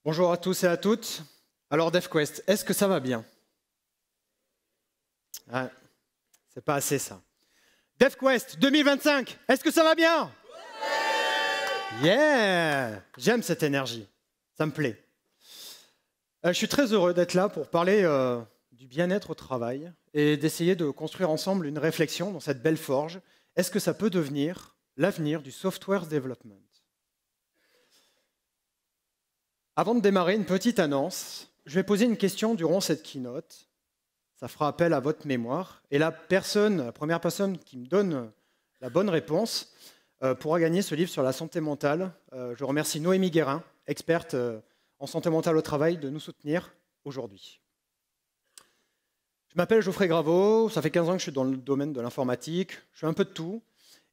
Bonjour à tous et à toutes. Alors DevQuest, est-ce que ça va bien? Ah, c'est pas assez ça. DevQuest 2025, est-ce que ça va bien? Yeah! J'aime cette énergie, ça me plaît. Je suis très heureux d'être là pour parler du bien-être au travail et d'essayer de construire ensemble une réflexion dans cette belle forge. Est-ce que ça peut devenir l'avenir du software development? Avant de démarrer, une petite annonce. Je vais poser une question durant cette keynote. Ça fera appel à votre mémoire. Et la première personne qui me donne la bonne réponse pourra gagner ce livre sur la santé mentale. Je remercie Noémie Guérin, experte en santé mentale au travail, de nous soutenir aujourd'hui. Je m'appelle Geoffrey Graveau, ça fait 15 ans que je suis dans le domaine de l'informatique. Je fais un peu de tout.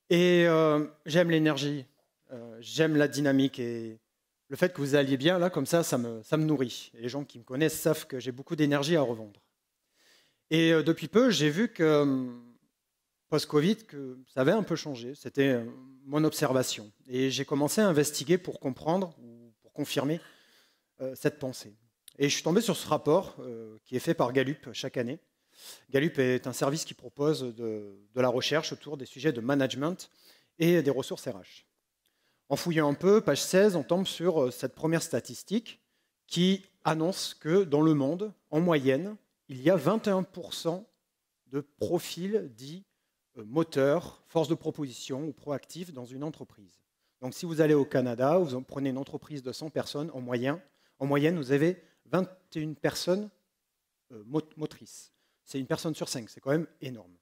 Et j'aime l'énergie, j'aime la dynamique et le fait que vous alliez bien, là, comme ça me nourrit. Et les gens qui me connaissent savent que j'ai beaucoup d'énergie à revendre. Et depuis peu, j'ai vu que, post-Covid, que ça avait un peu changé. C'était mon observation. Et j'ai commencé à investiguer pour comprendre ou pour confirmer cette pensée. Et je suis tombé sur ce rapport qui est fait par Gallup chaque année. Gallup est un service qui propose de la recherche autour des sujets de management et des ressources RH. En fouillant un peu, page 16, on tombe sur cette première statistique qui annonce que dans le monde, en moyenne, il y a 21% de profils dits moteurs, force de proposition ou proactifs dans une entreprise. Donc si vous allez au Canada, vous prenez une entreprise de 100 personnes, en moyenne vous avez 21 personnes motrices. C'est une personne sur 5, c'est quand même énorme.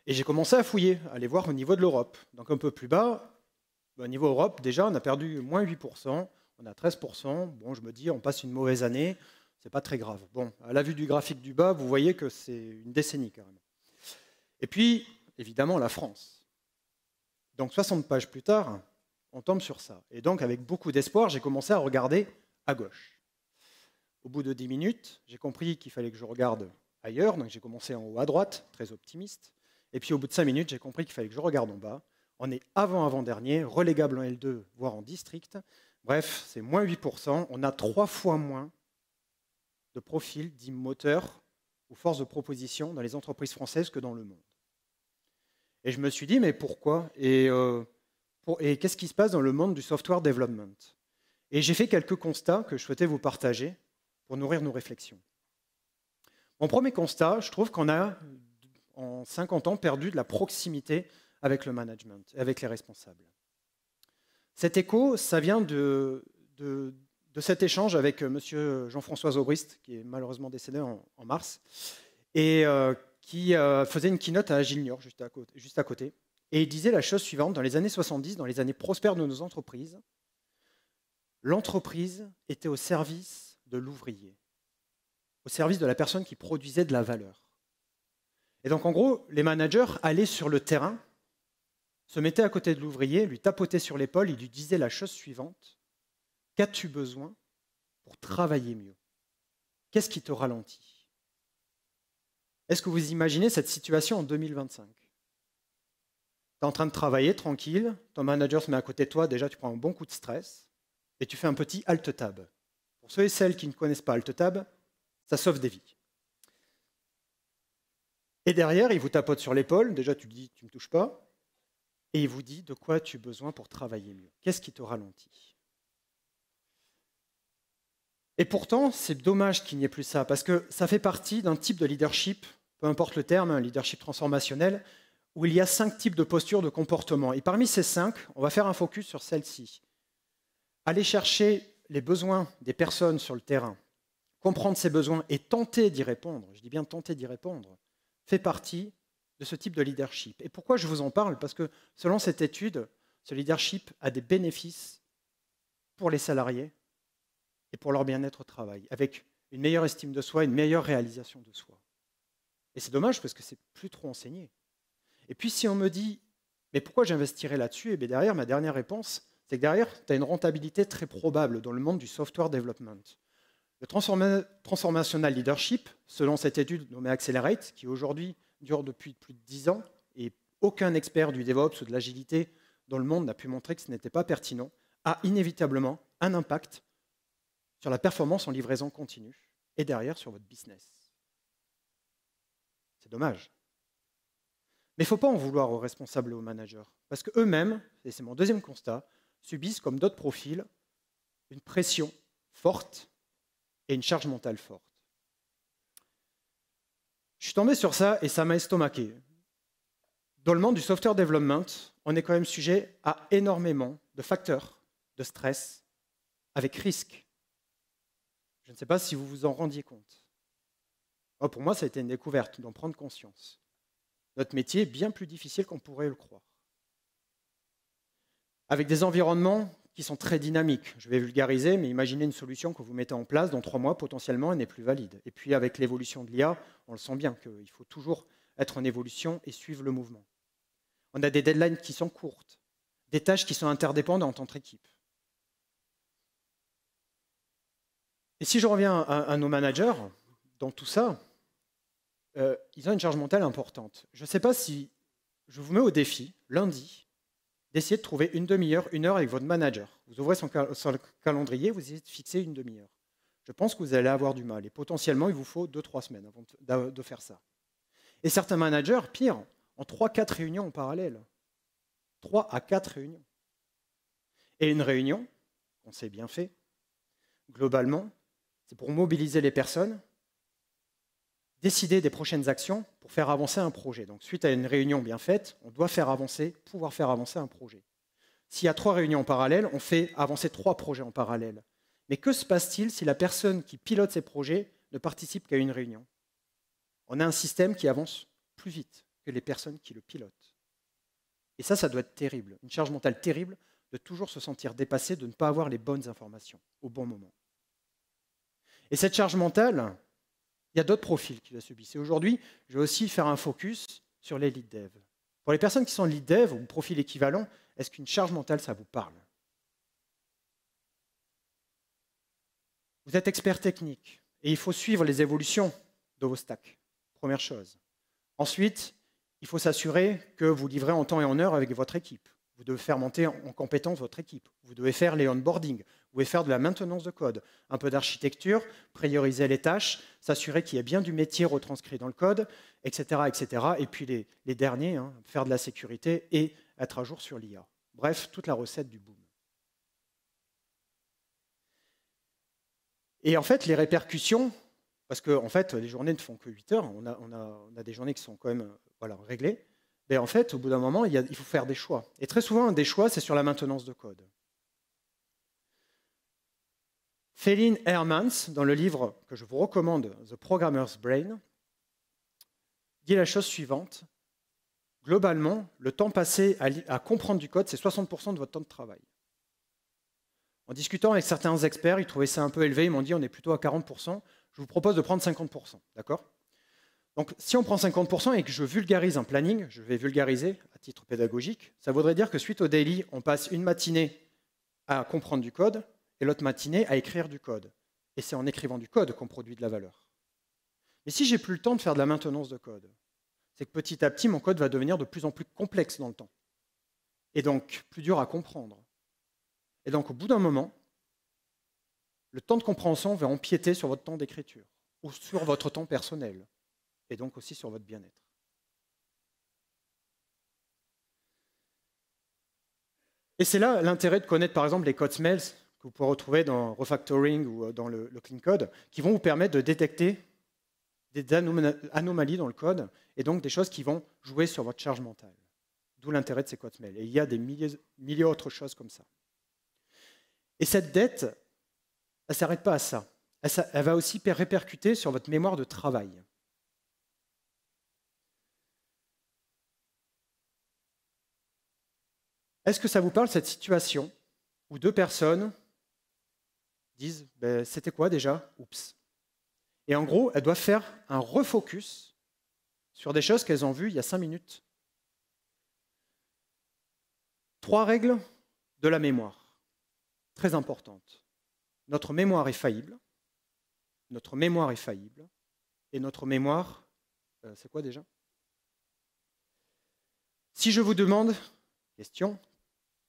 Et j'ai commencé à fouiller, à aller voir au niveau de l'Europe. Donc un peu plus bas, au niveau Europe, déjà, on a perdu moins 8%, on a 13%. Bon, je me dis, on passe une mauvaise année, c'est pas très grave. Bon, à la vue du graphique du bas, vous voyez que c'est une décennie carrément. Et puis, évidemment, la France. Donc 60 pages plus tard, on tombe sur ça. Et donc, avec beaucoup d'espoir, j'ai commencé à regarder à gauche. Au bout de 10 minutes, j'ai compris qu'il fallait que je regarde ailleurs, donc j'ai commencé en haut à droite, très optimiste. Et puis au bout de 5 minutes, j'ai compris qu'il fallait que je regarde en bas. On est avant-avant-dernier, relégable en L2, voire en district. Bref, c'est moins 8%. On a 3 fois moins de profils dits moteurs ou forces de proposition dans les entreprises françaises que dans le monde. Et je me suis dit, mais pourquoi? Et qu'est-ce qui se passe dans le monde du software development? Et j'ai fait quelques constats que je souhaitais vous partager pour nourrir nos réflexions. Mon premier constat, je trouve qu'on a, en 50 ans, perdu de la proximité avec le management, avec les responsables. Cet écho, ça vient de cet échange avec M. Jean-François Aubrist, qui est malheureusement décédé en mars, et qui faisait une keynote à Agilnior, juste à côté. Et il disait la chose suivante: dans les années 70, dans les années prospères de nos entreprises, l'entreprise était au service de l'ouvrier, au service de la personne qui produisait de la valeur. Et donc, en gros, les managers allaient sur le terrain, se mettaient à côté de l'ouvrier, lui tapotaient sur l'épaule, il lui disait la chose suivante: qu'as-tu besoin pour travailler mieux? Qu'est-ce qui te ralentit? Est-ce que vous imaginez cette situation en 2025? Tu es en train de travailler tranquille, ton manager se met à côté de toi, déjà tu prends un bon coup de stress, et tu fais un petit alt-tab. Pour ceux et celles qui ne connaissent pas alt-tab, ça sauve des vies. Et derrière, il vous tapote sur l'épaule, déjà tu lui dis tu ne me touches pas, et il vous dit de quoi tu as besoin pour travailler mieux. Qu'est-ce qui te ralentit? Et pourtant, c'est dommage qu'il n'y ait plus ça, parce que ça fait partie d'un type de leadership, peu importe le terme, un leadership transformationnel, où il y a 5 types de postures de comportement. Et parmi ces 5, on va faire un focus sur celle-ci. Aller chercher les besoins des personnes sur le terrain, comprendre ces besoins et tenter d'y répondre, je dis bien tenter d'y répondre, fait partie de ce type de leadership. Et pourquoi je vous en parle? Parce que selon cette étude, ce leadership a des bénéfices pour les salariés et pour leur bien-être au travail, avec une meilleure estime de soi, une meilleure réalisation de soi. Et c'est dommage parce que c'est plus trop enseigné. Et puis si on me dit, mais pourquoi j'investirais là-dessus? Et bien derrière, ma dernière réponse, c'est que derrière, tu as une rentabilité très probable dans le monde du software development. Le transformational leadership, selon cette étude nommée Accelerate, qui aujourd'hui dure depuis plus de 10 ans, et aucun expert du DevOps ou de l'agilité dans le monde n'a pu montrer que ce n'était pas pertinent, a inévitablement un impact sur la performance en livraison continue et derrière sur votre business. C'est dommage. Mais il ne faut pas en vouloir aux responsables et aux managers, parce qu'eux-mêmes, et c'est mon deuxième constat, subissent, comme d'autres profils, une pression forte et une charge mentale forte. Je suis tombé sur ça et ça m'a estomaqué. Dans le monde du software development, on est quand même sujet à énormément de facteurs de stress avec risque. Je ne sais pas si vous vous en rendiez compte. Pour moi, ça a été une découverte, d'en prendre conscience. Notre métier est bien plus difficile qu'on pourrait le croire. Avec des environnements qui sont très dynamiques. Je vais vulgariser, mais imaginez une solution que vous mettez en place, dans 3 mois, potentiellement, elle n'est plus valide. Et puis avec l'évolution de l'IA, on le sent bien qu'il faut toujours être en évolution et suivre le mouvement. On a des deadlines qui sont courtes, des tâches qui sont interdépendantes entre équipes. Et si je reviens à nos managers, dans tout ça, ils ont une charge mentale importante. Je ne sais pas si je vous mets au défi, lundi, d'essayer de trouver une demi-heure, 1 heure avec votre manager. Vous ouvrez son calendrier, vous essayez de fixer une demi-heure. Je pense que vous allez avoir du mal. Et potentiellement, il vous faut 2-3 semaines avant de faire ça. Et certains managers, pire, en 3-4 réunions en parallèle. 3 à 4 réunions. Et une réunion, on s'est bien fait, globalement, c'est pour mobiliser les personnes, décider des prochaines actions pour faire avancer un projet. Donc, suite à une réunion bien faite, on doit pouvoir faire avancer un projet. S'il y a 3 réunions en parallèle, on fait avancer 3 projets en parallèle. Mais que se passe-t-il si la personne qui pilote ces projets ne participe qu'à une réunion? On a un système qui avance plus vite que les personnes qui le pilotent. Et ça doit être terrible, une charge mentale terrible de toujours se sentir dépassé, de ne pas avoir les bonnes informations au bon moment. Et cette charge mentale, il y a d'autres profils qui la subissent. Et aujourd'hui, je vais aussi faire un focus sur les lead dev. Pour les personnes qui sont lead dev ou profil équivalent, est-ce qu'une charge mentale, ça vous parle? Vous êtes expert technique et il faut suivre les évolutions de vos stacks. Première chose. Ensuite, il faut s'assurer que vous livrez en temps et en heure avec votre équipe. Vous devez faire monter en compétence votre équipe. Vous devez faire les onboarding. Vous devez faire de la maintenance de code, un peu d'architecture, prioriser les tâches, s'assurer qu'il y a bien du métier retranscrit dans le code, etc. etc. Et puis les derniers, faire de la sécurité et être à jour sur l'IA. Bref, toute la recette du boom. Et en fait, les répercussions, parce que en fait, les journées ne font que 8 heures, on a des journées qui sont quand même réglées, mais en fait, au bout d'un moment, il faut faire des choix. Et très souvent, un des choix, c'est sur la maintenance de code. Phelim Hermans, dans le livre que je vous recommande, The Programmer's Brain, dit la chose suivante. Globalement, le temps passé à comprendre du code, c'est 60% de votre temps de travail. En discutant avec certains experts, ils trouvaient ça un peu élevé, ils m'ont dit on est plutôt à 40%, je vous propose de prendre 50%, d'accord ? Donc si on prend 50% et que je vulgarise un planning, je vais vulgariser à titre pédagogique, ça voudrait dire que suite au daily, on passe une matinée à comprendre du code et l'autre matinée à écrire du code. Et c'est en écrivant du code qu'on produit de la valeur. Mais si j'ai plus le temps de faire de la maintenance de code, c'est que petit à petit, mon code va devenir de plus en plus complexe dans le temps. Et donc plus dur à comprendre. Et donc au bout d'un moment, le temps de compréhension va empiéter sur votre temps d'écriture ou sur votre temps personnel. Et donc aussi sur votre bien-être. Et c'est là l'intérêt de connaître par exemple les code smells que vous pouvez retrouver dans Refactoring ou dans le Clean Code, qui vont vous permettre de détecter des anomalies dans le code et donc des choses qui vont jouer sur votre charge mentale. D'où l'intérêt de ces code smells. Et il y a des milliers d'autres choses comme ça. Et cette dette, elle ne s'arrête pas à ça. Elle va aussi répercuter sur votre mémoire de travail. Est-ce que ça vous parle, cette situation où 2 personnes disent « c'était quoi déjà ? Oups ». Et en gros, elles doivent faire un refocus sur des choses qu'elles ont vues il y a 5 minutes. 3 règles de la mémoire, très importantes. Notre mémoire est faillible, notre mémoire est faillible, et notre mémoire, c'est quoi déjà ? Si je vous demande, question,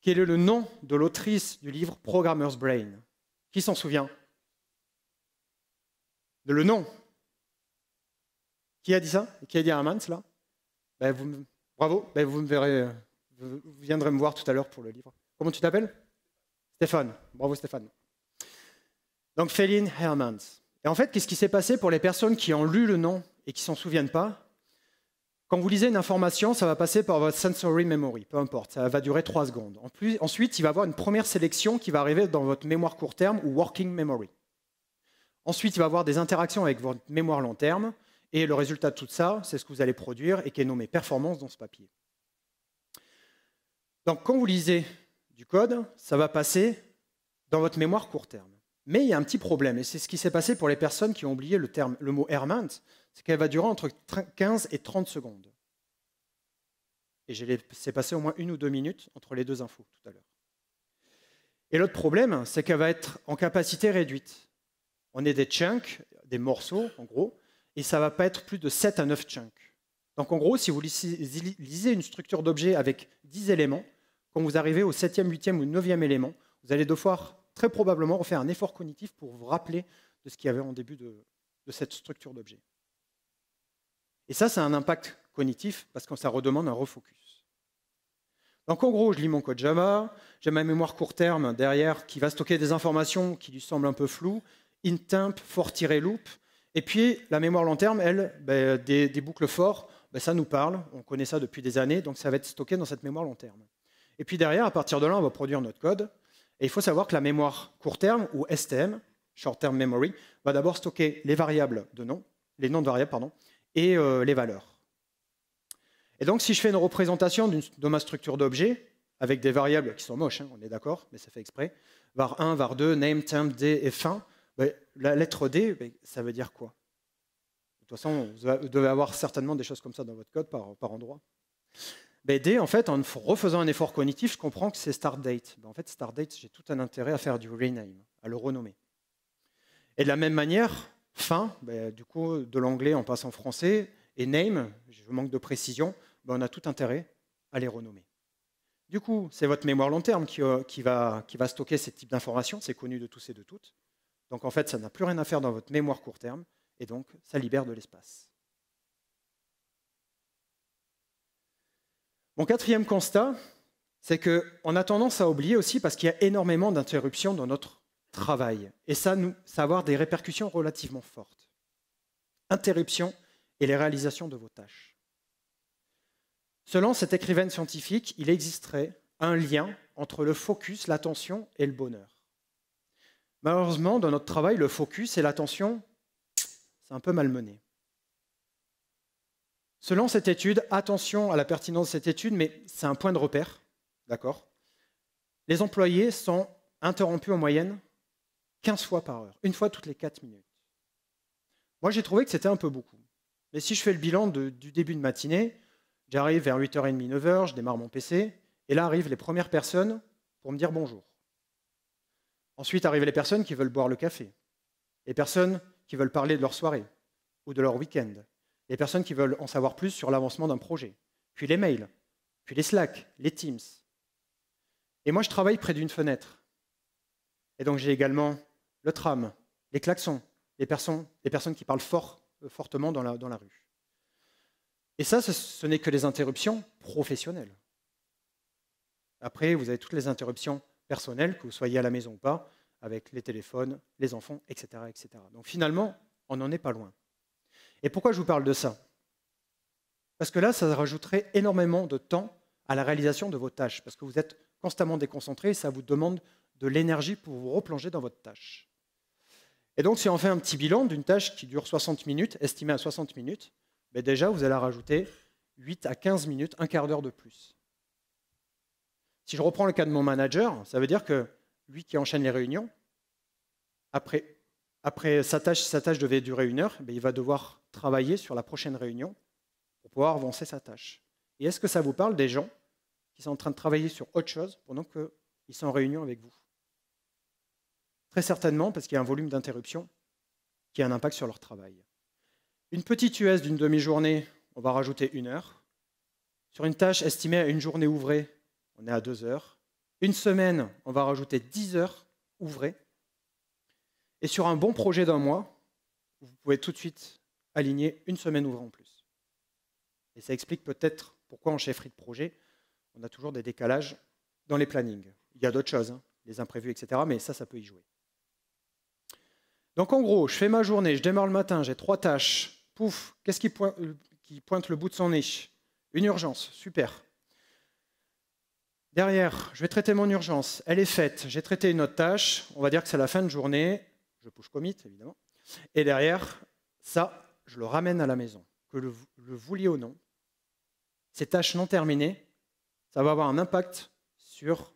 quel est le nom de l'autrice du livre Programmer's Brain? Qui s'en souvient? Le nom. Qui a dit ça? Qui a dit Hermans, là? Bravo, vous me verrez, vous viendrez me voir tout à l'heure pour le livre. Comment tu t'appelles? Stéphane. Bravo Stéphane. Donc Feline Hermans. Et en fait, qu'est-ce qui s'est passé pour les personnes qui ont lu le nom et qui ne s'en souviennent pas? Quand vous lisez une information, ça va passer par votre sensory memory, peu importe, ça va durer 3 secondes. Ensuite, il va y avoir une première sélection qui va arriver dans votre mémoire court terme ou working memory. Ensuite, il va y avoir des interactions avec votre mémoire long terme, et le résultat de tout ça, c'est ce que vous allez produire et qui est nommé performance dans ce papier. Donc, quand vous lisez du code, ça va passer dans votre mémoire court terme. Mais il y a un petit problème, et c'est ce qui s'est passé pour les personnes qui ont oublié le mot Hermans, c'est qu'elle va durer entre 15 et 30 secondes. Et c'est passé au moins 1 ou 2 minutes entre les deux infos tout à l'heure. Et l'autre problème, c'est qu'elle va être en capacité réduite. On est des chunks, des morceaux en gros, et ça ne va pas être plus de 7 à 9 chunks. Donc en gros, si vous lisez une structure d'objet avec 10 éléments, quand vous arrivez au 7e, 8e ou 9e élément, vous allez devoir très probablement refaire un effort cognitif pour vous rappeler de ce qu'il y avait en début de cette structure d'objet. Et ça a un impact cognitif parce que ça redemande un refocus. Donc en gros, je lis mon code Java, j'ai ma mémoire court terme derrière qui va stocker des informations qui lui semblent un peu floues, intemp, for-loop, et puis la mémoire long terme, elle, des boucles for, ça nous parle, on connaît ça depuis des années, donc ça va être stocké dans cette mémoire long terme. Et puis derrière, à partir de là, on va produire notre code, et il faut savoir que la mémoire court terme, ou STM, Short Term Memory, va d'abord stocker les variables de nom, les noms de variables, pardon, et les valeurs. Et donc, si je fais une représentation de ma structure d'objet, avec des variables qui sont moches, on est d'accord, mais ça fait exprès, var1, var2, name, temp, d et fin, la lettre D, ça veut dire quoi? De toute façon, vous devez avoir certainement des choses comme ça dans votre code par endroit. D, en fait, en refaisant un effort cognitif, je comprends que c'est start date. En fait, start date, j'ai tout un intérêt à faire du rename, à le renommer. Et de la même manière, fin, du coup, de l'anglais on passe en français, et name, je manque de précision, on a tout intérêt à les renommer. Du coup, c'est votre mémoire long terme qui va stocker ces types d'informations, c'est connu de tous et de toutes. Donc en fait, ça n'a plus rien à faire dans votre mémoire court terme, et donc ça libère de l'espace. Mon 4e constat, c'est qu'on a tendance à oublier aussi parce qu'il y a énormément d'interruptions dans notre travail. Et ça va avoir des répercussions relativement fortes. Interruptions et les réalisations de vos tâches. Selon cette écrivaine scientifique, il existerait un lien entre le focus, l'attention et le bonheur. Malheureusement, dans notre travail, le focus et l'attention, c'est un peu malmené. Selon cette étude, attention à la pertinence de cette étude, mais c'est un point de repère, d'accord? Les employés sont interrompus en moyenne 15 fois par heure, une fois toutes les 4 minutes. Moi, j'ai trouvé que c'était un peu beaucoup. Mais si je fais le bilan du début de matinée, j'arrive vers 8h30, 9h, je démarre mon PC, et là arrivent les premières personnes pour me dire bonjour. Ensuite arrivent les personnes qui veulent boire le café, les personnes qui veulent parler de leur soirée ou de leur week-end, les personnes qui veulent en savoir plus sur l'avancement d'un projet, puis les mails, puis les Slack, les Teams. Et moi, je travaille près d'une fenêtre. Et donc, j'ai également le tram, les klaxons, les personnes qui parlent fortement dans la rue. Et ça, ce n'est que les interruptions professionnelles. Après, vous avez toutes les interruptions personnelles, que vous soyez à la maison ou pas, avec les téléphones, les enfants, etc., etc. Donc finalement, on n'en est pas loin. Et pourquoi je vous parle de ça? Parce que là, ça rajouterait énormément de temps à la réalisation de vos tâches, parce que vous êtes constamment déconcentré et ça vous demande de l'énergie pour vous replonger dans votre tâche. Et donc, si on fait un petit bilan d'une tâche qui dure 60 minutes, estimée à 60 minutes, déjà, vous allez rajouter 8 à 15 minutes, un quart d'heure de plus. Si je reprends le cas de mon manager, ça veut dire que lui qui enchaîne les réunions, après sa tâche devait durer 1 heure, il va devoir travailler sur la prochaine réunion pour pouvoir avancer sa tâche. Et est-ce que ça vous parle des gens qui sont en train de travailler sur autre chose pendant qu'ils sont en réunion avec vous? Très certainement, parce qu'il y a un volume d'interruption qui a un impact sur leur travail. Une petite US d'une demi-journée, on va rajouter 1 heure. Sur une tâche estimée à une journée ouvrée, on est à 2 heures. Une semaine, on va rajouter 10 heures ouvrées. Et sur un bon projet d'1 mois, vous pouvez tout de suite aligner une semaine ouvrée en plus. Et ça explique peut-être pourquoi en chefferie de projet, on a toujours des décalages dans les plannings. Il y a d'autres choses, hein, les imprévus, etc., mais ça peut y jouer. Donc en gros, je fais ma journée, je démarre le matin, j'ai 3 tâches. Pouf, qu'est-ce qui pointe le bout de son nez? Une urgence, super. Derrière, je vais traiter mon urgence, elle est faite, j'ai traité une autre tâche, on va dire que c'est la fin de journée, je push commit évidemment, et derrière, ça, je le ramène à la maison. Que le vouliez ou non, ces tâches non terminées, ça va avoir un impact sur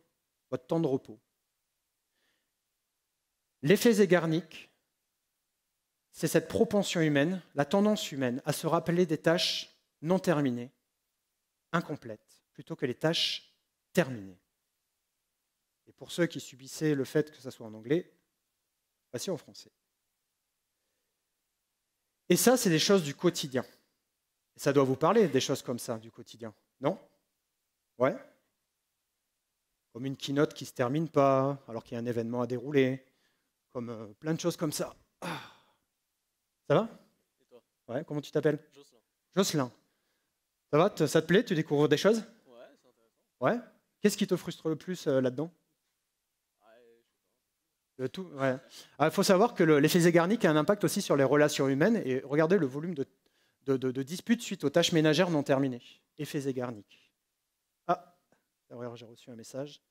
votre temps de repos. L'effet Zeigarnik, c'est cette propension humaine, la tendance humaine à se rappeler des tâches non terminées, incomplètes, plutôt que les tâches terminées. Et pour ceux qui subissaient le fait que ça soit en anglais, voici en français. Et ça, c'est des choses du quotidien. Et ça doit vous parler, des choses comme ça, du quotidien, non? Ouais? Comme une keynote qui ne se termine pas, alors qu'il y a un événement à dérouler, comme plein de choses comme ça. Ah. Ça va? Et toi? Ouais, comment tu t'appelles? Jocelyn. Jocelyn. Ça va? Ça te plaît? Tu découvres des choses? Ouais, c'est intéressant. Ouais? Qu'est-ce qui te frustre le plus là-dedans? Je sais Tout, ouais. Il faut savoir que l'effet Zeigarnik a un impact aussi sur les relations humaines. Et regardez le volume de disputes suite aux tâches ménagères non terminées. Effet Zeigarnik. Ah, d'ailleurs, j'ai reçu un message.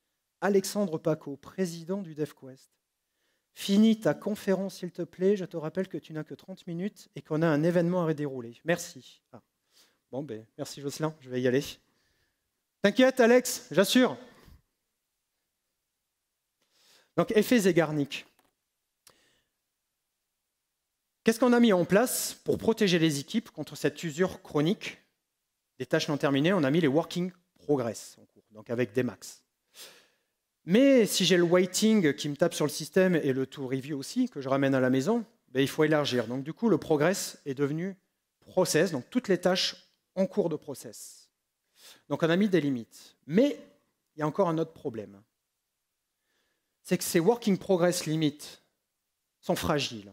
Alexandre Paco, président du DevQuest. Finis ta conférence, s'il te plaît. Je te rappelle que tu n'as que 30 minutes et qu'on a un événement à dérouler. Merci. Ah. Bon, ben, merci Jocelyn, je vais y aller. T'inquiète, Alex, j'assure. Donc, effet Zeigarnik. Qu'est-ce qu'on a mis en place pour protéger les équipes contre cette usure chronique des tâches non terminées? On a mis les working progress en cours, donc avec des max. Mais si j'ai le waiting qui me tape sur le système et le to review aussi, que je ramène à la maison, ben, il faut élargir. Donc du coup, le progress est devenu process, donc toutes les tâches en cours de process. Donc on a mis des limites. Mais il y a encore un autre problème. C'est que ces working progress limites sont fragiles.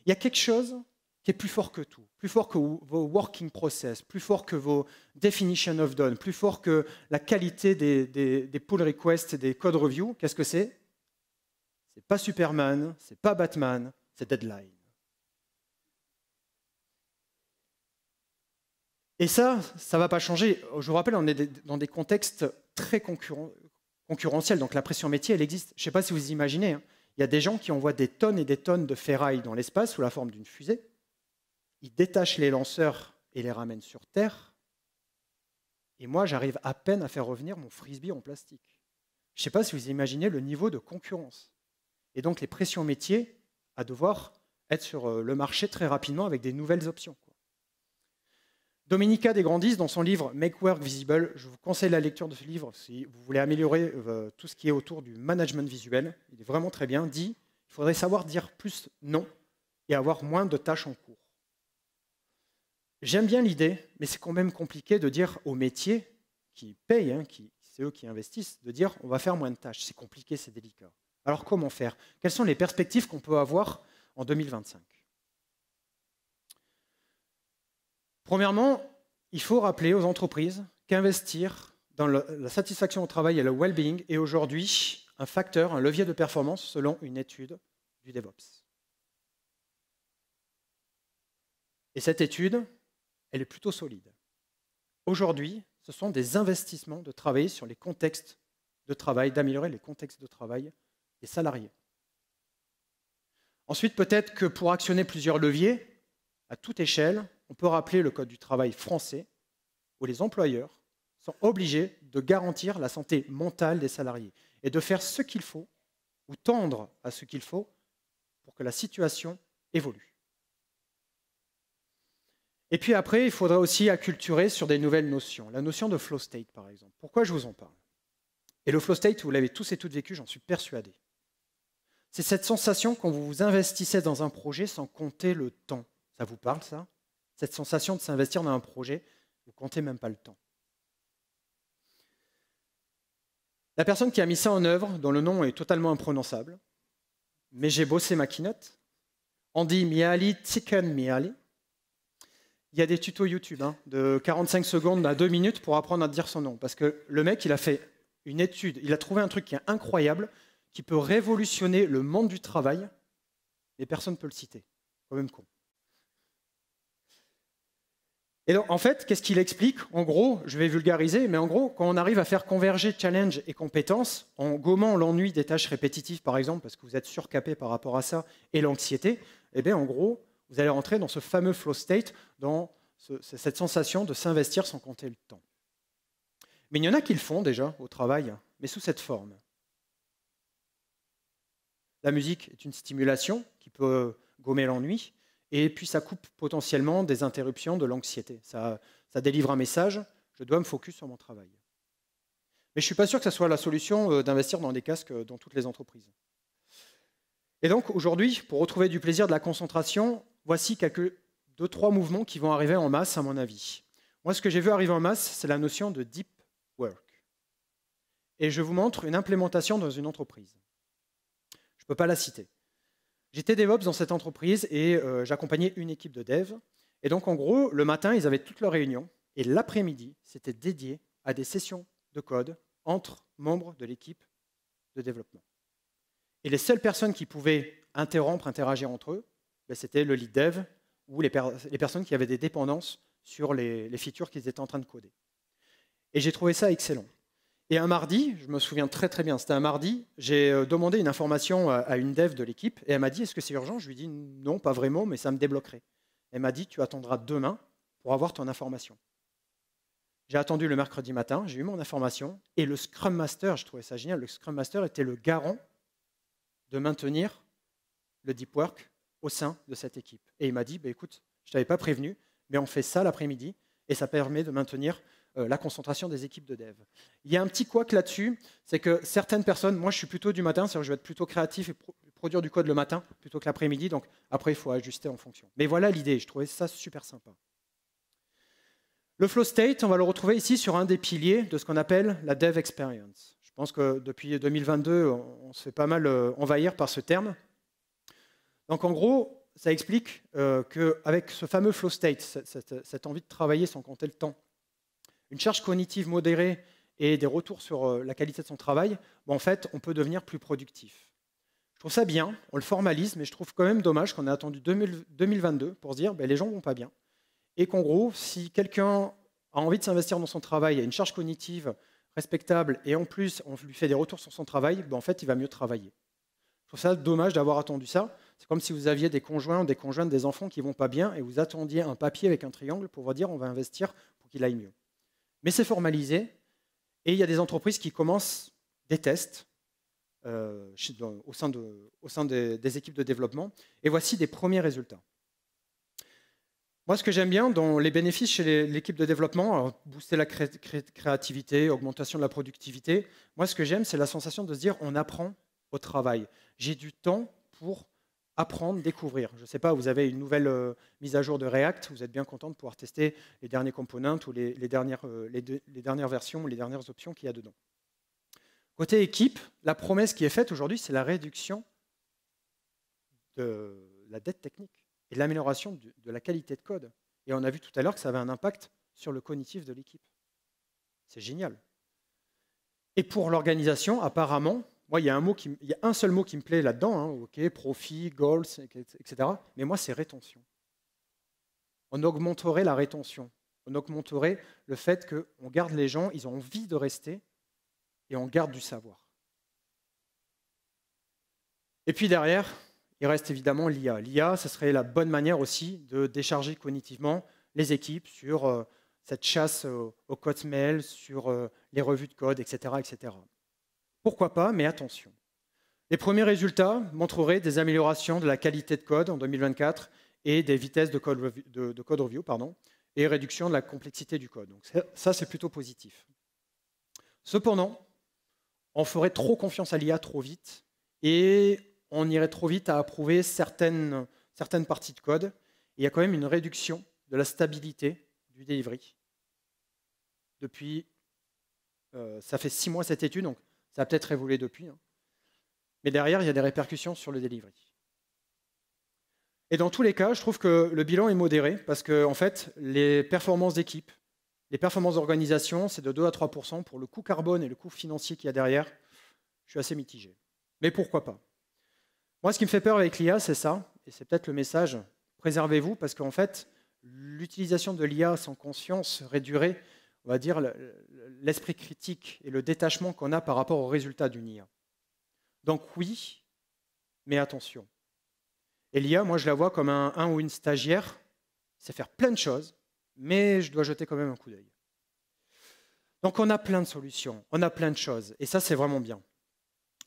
Il y a quelque chose qui est plus fort que tout, plus fort que vos working process, plus fort que vos definition of done, plus fort que la qualité des pull requests et des code reviews. Qu'est-ce que c'est? C'est pas Superman, c'est pas Batman, c'est Deadline. Et ça ne va pas changer. Je vous rappelle, on est dans des contextes très concurrentiels, donc la pression métier, elle existe. Je ne sais pas si vous imaginez, hein. Il y a des gens qui envoient des tonnes et des tonnes de ferraille dans l'espace sous la forme d'une fusée. Ils détachent les lanceurs et les ramènent sur Terre. Et moi, j'arrive à peine à faire revenir mon frisbee en plastique. Je ne sais pas si vous imaginez le niveau de concurrence. Et donc les pressions métiers à devoir être sur le marché très rapidement avec des nouvelles options. Dominica De Grandis, dans son livre Make Work Visible, je vous conseille la lecture de ce livre si vous voulez améliorer tout ce qui est autour du management visuel. Il est vraiment très bien. Dit, il faudrait savoir dire plus non et avoir moins de tâches en cours. J'aime bien l'idée, mais c'est quand même compliqué de dire aux métiers qui payent, hein, c'est eux qui investissent, de dire on va faire moins de tâches. C'est compliqué, c'est délicat. Alors comment faire? Quelles sont les perspectives qu'on peut avoir en 2025? Premièrement, il faut rappeler aux entreprises qu'investir dans la satisfaction au travail et le well-being est aujourd'hui un facteur, un levier de performance selon une étude du DevOps. Et cette étude, elle est plutôt solide. Aujourd'hui, ce sont des investissements de travailler sur les contextes de travail, d'améliorer les contextes de travail des salariés. Ensuite, peut-être que pour actionner plusieurs leviers, à toute échelle, on peut rappeler le Code du travail français, où les employeurs sont obligés de garantir la santé mentale des salariés et de faire ce qu'il faut, ou tendre à ce qu'il faut, pour que la situation évolue. Et puis après, il faudra aussi acculturer sur des nouvelles notions. La notion de flow state, par exemple. Pourquoi je vous en parle? Et le flow state, vous l'avez tous et toutes vécu, j'en suis persuadé. C'est cette sensation quand vous vous investissez dans un projet sans compter le temps. Ça vous parle, ça? Cette sensation de s'investir dans un projet, vous ne comptez même pas le temps. La personne qui a mis ça en œuvre, dont le nom est totalement imprononçable, mais j'ai bossé ma keynote, Andy Mihaly, Chicken Mihaly. Il y a des tutos YouTube de 45 secondes à 2 minutes pour apprendre à dire son nom. Parce que le mec, il a fait une étude, il a trouvé un truc qui est incroyable, qui peut révolutionner le monde du travail, mais personne ne peut le citer. Quand même con. Et donc, en fait, qu'est-ce qu'il explique? En gros, je vais vulgariser, mais en gros, quand on arrive à faire converger challenge et compétences, en gommant l'ennui des tâches répétitives, par exemple, parce que vous êtes surcapé par rapport à ça, et l'anxiété, eh bien, en gros, vous allez rentrer dans ce fameux flow state, dans cette sensation de s'investir sans compter le temps. Mais il y en a qui le font déjà au travail, mais sous cette forme. La musique est une stimulation qui peut gommer l'ennui, et puis ça coupe potentiellement des interruptions de l'anxiété. Ça délivre un message, je dois me focus sur mon travail. Mais je ne suis pas sûr que ce soit la solution d'investir dans des casques dans toutes les entreprises. Et donc aujourd'hui, pour retrouver du plaisir, de la concentration, voici quelques 2-3 mouvements qui vont arriver en masse à mon avis. Moi, ce que j'ai vu arriver en masse, c'est la notion de deep work. Et je vous montre une implémentation dans une entreprise. Je ne peux pas la citer. J'étais DevOps dans cette entreprise et j'accompagnais une équipe de dev. Et donc, en gros, le matin, ils avaient toutes leurs réunions et l'après-midi, c'était dédié à des sessions de code entre membres de l'équipe de développement. Et les seules personnes qui pouvaient interagir entre eux, c'était le lead dev ou les personnes qui avaient des dépendances sur les features qu'ils étaient en train de coder. Et j'ai trouvé ça excellent. Et un mardi, je me souviens très très bien, c'était un mardi, j'ai demandé une information à une dev de l'équipe et elle m'a dit « Est-ce que c'est urgent ?» Je lui ai dit « Non, pas vraiment, mais ça me débloquerait. » Elle m'a dit « Tu attendras demain pour avoir ton information. » J'ai attendu le mercredi matin, j'ai eu mon information et le Scrum Master, je trouvais ça génial, le Scrum Master était le garant de maintenir le deep work au sein de cette équipe. Et il m'a dit écoute, je ne t'avais pas prévenu, mais on fait ça l'après-midi et ça permet de maintenir la concentration des équipes de dev. Il y a un petit couac là-dessus, c'est que certaines personnes, moi je suis plutôt du matin, c'est-à-dire que je vais être plutôt créatif et produire du code le matin plutôt que l'après-midi, donc après il faut ajuster en fonction. Mais voilà l'idée, je trouvais ça super sympa. Le flow state, on va le retrouver ici sur un des piliers de ce qu'on appelle la dev experience. Je pense que depuis 2022, on se fait pas mal envahir par ce terme. Donc en gros, ça explique qu'avec ce fameux flow state, cette envie de travailler sans compter le temps, une charge cognitive modérée et des retours sur la qualité de son travail, en fait, on peut devenir plus productif. Je trouve ça bien, on le formalise, mais je trouve quand même dommage qu'on ait attendu 2022 pour se dire les gens ne vont pas bien. Et qu'en gros, si quelqu'un a envie de s'investir dans son travail, a une charge cognitive respectable, et en plus, on lui fait des retours sur son travail, en fait, il va mieux travailler. Je trouve ça dommage d'avoir attendu ça. C'est comme si vous aviez des conjoints ou des conjointes, des enfants qui ne vont pas bien, et vous attendiez un papier avec un triangle pour vous dire on va investir pour qu'il aille mieux. Mais c'est formalisé, et il y a des entreprises qui commencent des tests au sein des équipes de développement, et voici des premiers résultats. Moi, ce que j'aime bien dans les bénéfices chez l'équipe de développement, alors, booster la créativité, augmentation de la productivité, moi, ce que j'aime, c'est la sensation de se dire on apprend au travail. J'ai du temps pour apprendre, découvrir. Je ne sais pas, vous avez une nouvelle mise à jour de React, vous êtes bien content de pouvoir tester les derniers components ou les dernières versions, les dernières options qu'il y a dedans. Côté équipe, la promesse qui est faite aujourd'hui, c'est la réduction de la dette technique et l'amélioration de la qualité de code. Et on a vu tout à l'heure que ça avait un impact sur le cognitif de l'équipe. C'est génial. Et pour l'organisation, apparemment, moi, il y a un seul mot qui me plaît là-dedans, ok, profit, goals, etc. Mais moi, c'est rétention. On augmenterait la rétention. On augmenterait le fait qu'on garde les gens, ils ont envie de rester, et on garde du savoir. Et puis derrière, il reste évidemment l'IA. L'IA, ce serait la bonne manière aussi de décharger cognitivement les équipes sur cette chasse au code mail, sur les revues de code, etc., etc. Pourquoi pas, mais attention. Les premiers résultats montreraient des améliorations de la qualité de code en 2024 et des vitesses de code review, et réduction de la complexité du code. Donc ça, c'est plutôt positif. Cependant, on ferait trop confiance à l'IA trop vite et on irait trop vite à approuver certaines parties de code. Et il y a quand même une réduction de la stabilité du delivery. Depuis, ça fait 6 mois cette étude, donc ça a peut-être évolué depuis. Mais derrière, il y a des répercussions sur le delivery. Et dans tous les cas, je trouve que le bilan est modéré parce que, en fait, les performances d'équipe, les performances d'organisation, c'est de 2 à 3% pour le coût carbone et le coût financier qu'il y a derrière. Je suis assez mitigé. Mais pourquoi pas? Moi, ce qui me fait peur avec l'IA, c'est ça, et c'est peut-être le message, préservez-vous, parce qu'en fait, l'utilisation de l'IA sans conscience réduirait, on va dire, l'esprit critique et le détachement qu'on a par rapport aux résultats d'une IA. Donc oui, mais attention. Et l'IA, moi, je la vois comme un ou une stagiaire, c'est faire plein de choses, mais je dois jeter quand même un coup d'œil. Donc on a plein de solutions, on a plein de choses, et ça, c'est vraiment bien.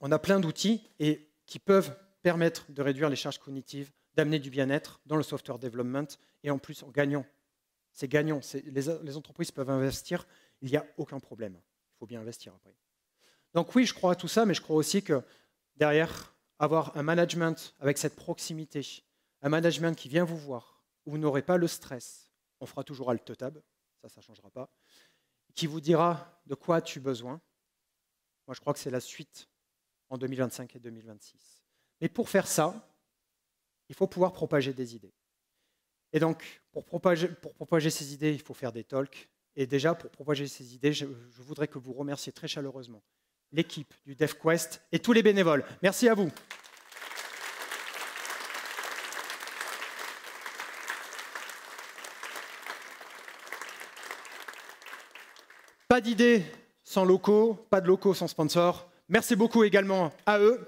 On a plein d'outils et qui peuvent permettre de réduire les charges cognitives, d'amener du bien-être dans le software development, et en plus en gagnant. C'est gagnant, les entreprises peuvent investir, il n'y a aucun problème. Il faut bien investir après. Donc oui, je crois à tout ça, mais je crois aussi que derrière, avoir un management avec cette proximité, un management qui vient vous voir, où vous n'aurez pas le stress, on fera toujours alt-tab, ça ne changera pas, qui vous dira de quoi as-tu besoin. Moi, je crois que c'est la suite en 2025 et 2026. Mais pour faire ça, il faut pouvoir propager des idées. Et donc, pour propager ces idées, il faut faire des talks. Et déjà, pour propager ces idées, je voudrais que vous remerciez très chaleureusement l'équipe du DevQuest et tous les bénévoles. Merci à vous. Pas d'idées sans locaux, pas de locaux sans sponsors. Merci beaucoup également à eux.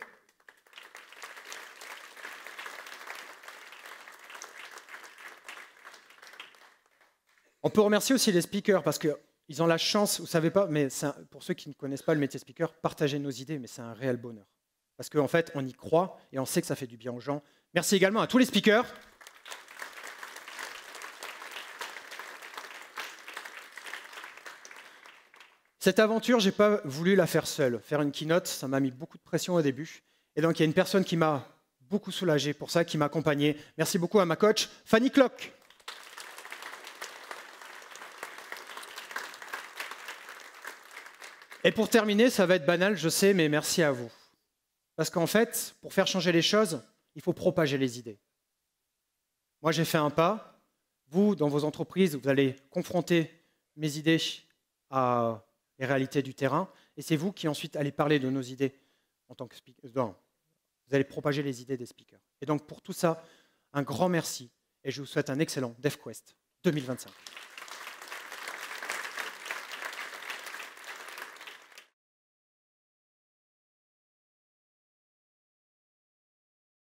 On peut remercier aussi les speakers parce qu'ils ont la chance, vous ne savez pas, mais pour ceux qui ne connaissent pas le métier de speaker, partager nos idées, mais c'est un réel bonheur. Parce qu'en fait, on y croit et on sait que ça fait du bien aux gens. Merci également à tous les speakers. Cette aventure, je n'ai pas voulu la faire seule. Faire une keynote, ça m'a mis beaucoup de pression au début. Et donc, il y a une personne qui m'a beaucoup soulagé pour ça, qui m'a accompagné. Merci beaucoup à ma coach, Fanny Clock. Et pour terminer, ça va être banal, je sais, mais merci à vous. Parce qu'en fait, pour faire changer les choses, il faut propager les idées. Moi, j'ai fait un pas. Vous, dans vos entreprises, vous allez confronter mes idées à les réalités du terrain. Et c'est vous qui ensuite allez parler de nos idées en tant que speaker. Non, vous allez propager les idées des speakers. Et donc, pour tout ça, un grand merci. Et je vous souhaite un excellent DevQuest 2025.